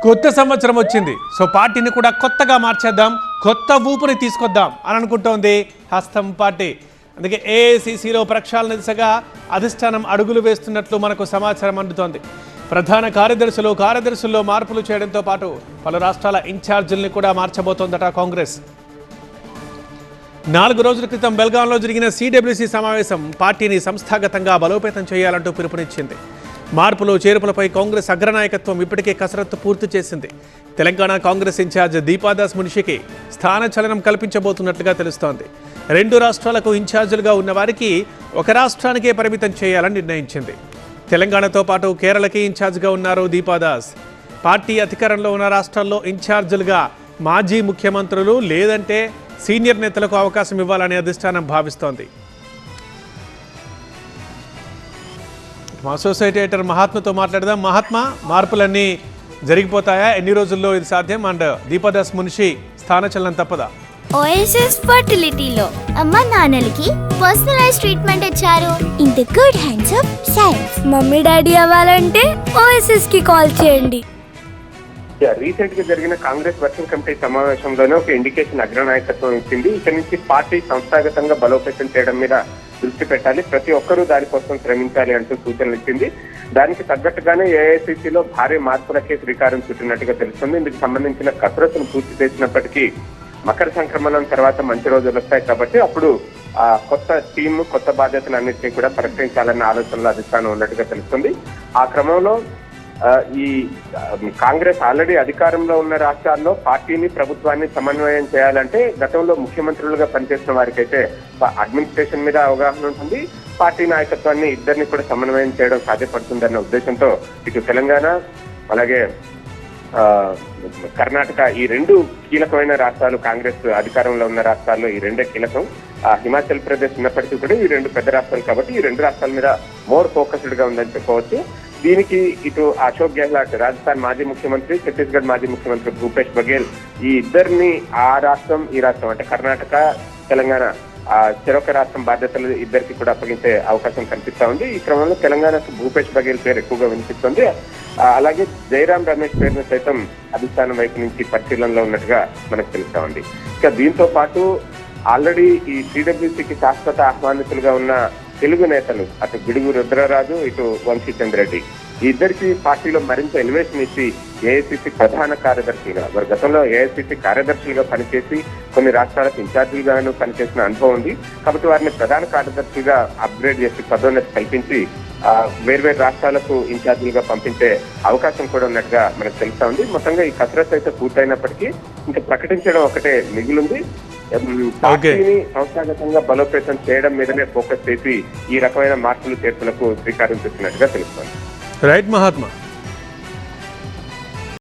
కొత్త సంవత్సరం వచ్చింది. సో పార్టీని కూడా కొత్తగా మార్చేద్దాం, కొత్త ఊపుని తీసుకొద్దాం అని అనుకుంటోంది హస్తం పార్టీ. అందుకే ఏఐసిసిలో ప్రక్షాళన దిశగా అధిష్టానం అడుగులు వేస్తున్నట్లు మనకు సమాచారం అందుతోంది. ప్రధాన కార్యదర్శుల్లో మార్పులు చేయడంతో పాటు పలు రాష్ట్రాల ఇన్ఛార్జీల్ని కూడా మార్చబోతోందట కాంగ్రెస్. 4 రోజుల క్రితం బెల్గాంలో జరిగిన సిడబ్ల్యూసి సమావేశం పార్టీని సంస్థాగతంగా బలోపేతం చేయాలంటూ పిలుపునిచ్చింది. మార్పులు చేర్పులపై కాంగ్రెస్ అగ్రనాయకత్వం ఇప్పటికే కసరత్తు పూర్తి చేసింది. తెలంగాణ కాంగ్రెస్ ఇన్ఛార్జ్ దీపాదాస్ మున్షికి స్థానచలనం కల్పించబోతున్నట్లుగా తెలుస్తోంది. 2 రాష్ట్రాలకు ఇన్ఛార్జీలుగా ఉన్న వారికి ఒక రాష్ట్రానికే పరిమితం చేయాలని నిర్ణయించింది. తెలంగాణతో పాటు కేరళకి ఇన్ఛార్జ్గా ఉన్నారు దీపాదాస్. పార్టీ అధికారంలో ఉన్న రాష్ట్రాల్లో ఇన్ఛార్జీలుగా మాజీ ముఖ్యమంత్రులు లేదంటే సీనియర్ నేతలకు అవకాశం ఇవ్వాలని అధిష్టానం భావిస్తోంది. మా అసోసియేట్ ఎడిటర్ మహాత్మతో మాట్లాడదాం. మహాత్మా, మార్పులన్నీ జరిగిపోతాయా? ఎన్ని రోజుల్లో ఇది సాధ్యం? అండ్ దీపాదాస్ మున్షి స్థానచలనం తప్పదా? ఓఎస్ఎస్ ఫర్టిలిటీలో అమ్మ నాన్నలకి పర్సనలైజ్ ట్రీట్మెంట్ ఇచ్చారు. In the good hands of science. Mummy daddy అవ్వాలంటే ఓఎస్ఎస్ కి కాల్ చేయండి. రీసెంట్ గా జరిగిన కాంగ్రెస్ వర్కింగ్ కమిటీ సమావేశంలోనే ఒక ఇండికేషన్ అగ్రనాయకత్వం ఇచ్చింది. ఇక్కడి నుంచి పార్టీ సంస్థాగతంగా బలోపేతం చేయడం మీద దృష్టి పెట్టాలి, ప్రతి ఒక్కరూ దానికోసం శ్రమించాలి అంటూ సూచనలు ఇచ్చింది. దానికి తగ్గట్టుగానే ఏఐసిసిలో భారీ మార్పులకే శ్రీకారం చుట్టినట్టుగా తెలుస్తుంది. ఇందుకు సంబంధించిన కసరత్తును పూర్తి చేసినప్పటికీ మకర సంక్రమణం తర్వాత మంచి రోజులు వస్తాయి కాబట్టి అప్పుడు కొత్త టీమ్, కొత్త బాధ్యతలన్నింటినీ కూడా పరిష్కరించాలన్న ఆలోచనలో అధిష్టానం ఉన్నట్టుగా తెలుస్తుంది. ఆ క్రమంలో ఈ కాంగ్రెస్ ఆల్రెడీ అధికారంలో ఉన్న రాష్ట్రాల్లో పార్టీని, ప్రభుత్వాన్ని సమన్వయం చేయాలంటే గతంలో ముఖ్యమంత్రులుగా పనిచేసిన వారికైతే అడ్మినిస్ట్రేషన్ మీద అవగాహన ఉంటుంది, పార్టీ నాయకత్వాన్ని ఇద్దరిని కూడా సమన్వయం చేయడం సాధ్యపడుతుందన్న ఉద్దేశంతో ఇటు తెలంగాణ అలాగే కర్ణాటక ఈ 2 కీలకమైన రాష్ట్రాలు, కాంగ్రెస్ అధికారంలో ఉన్న రాష్ట్రాల్లో ఈ 2 కీలకం. హిమాచల్ ప్రదేశ్ ఉన్నప్పటికీ కూడా ఈ 2 పెద్ద రాష్ట్రాలు కాబట్టి ఈ 2 రాష్ట్రాల మీద మోర్ ఫోకస్డ్ గా ఉందని చెప్పవచ్చు. దీనికి ఇటు అశోక్ గెహ్లాట్, రాజస్థాన్ మాజీ ముఖ్యమంత్రి, ఛత్తీస్గఢ్ మాజీ ముఖ్యమంత్రి భూపేష్ బఘేల్, ఈ ఇద్దరిని ఆ రాష్ట్రం ఈ రాష్ట్రం అంటే కర్ణాటక, తెలంగాణ చెరొక రాష్ట్రం బాధ్యతలు ఇద్దరికి కూడా అప్పగించే అవకాశం కనిపిస్తా ఉంది. ఈ క్రమంలో తెలంగాణకు భూపేష్ బఘేల్ పేరు ఎక్కువగా వినిపిస్తుంది. అలాగే జయరాం రమేష్ పేరును సైతం అధిష్టానం వైపు నుంచి పరిశీలనలో ఉన్నట్టుగా మనకు తెలుస్తా ఉంది. ఇక దీంతో పాటు ఆల్రెడీ ఈ సిడబ్ల్యూసికి శాశ్వత ఆహ్వానితులుగా ఉన్న తెలుగు నేతలు అటు గిడుగు రుద్రరాజు, ఇటు వంశీచంద్రెడ్డి, ఈ ఇద్దరికి పార్టీలో మరింత ఎలివేషన్ ఇచ్చి ఏఐసిసి ప్రధాన కార్యదర్శిగా, వారు గతంలో ఏఐసిసి కార్యదర్శులుగా పనిచేసి కొన్ని రాష్ట్రాలకు ఇన్ఛార్జీలుగాను పనిచేసిన అనుభవం ఉంది కాబట్టి వారిని ప్రధాన కార్యదర్శిగా అప్గ్రేడ్ చేసి పదోన్నతి కల్పించి వేర్వేరు రాష్ట్రాలకు ఇన్ఛార్జీలుగా పంపించే అవకాశం కూడా ఉన్నట్టుగా మనకు తెలుస్తా ఉంది. మొత్తంగా ఈ కసరత్తు అయితే పూర్తయినప్పటికీ ఇంకా ప్రకటించడం ఒకటే మిగిలింది. పార్టీని సంస్థాగతంగా బలోపేతం చేయడం మీదనే ఫోకస్ చేసి ఈ రకమైన మార్పులు చేర్పులకు శ్రీకారం చుట్టినట్టుగా తెలుస్తోంది. రైట్ మహాత్మా.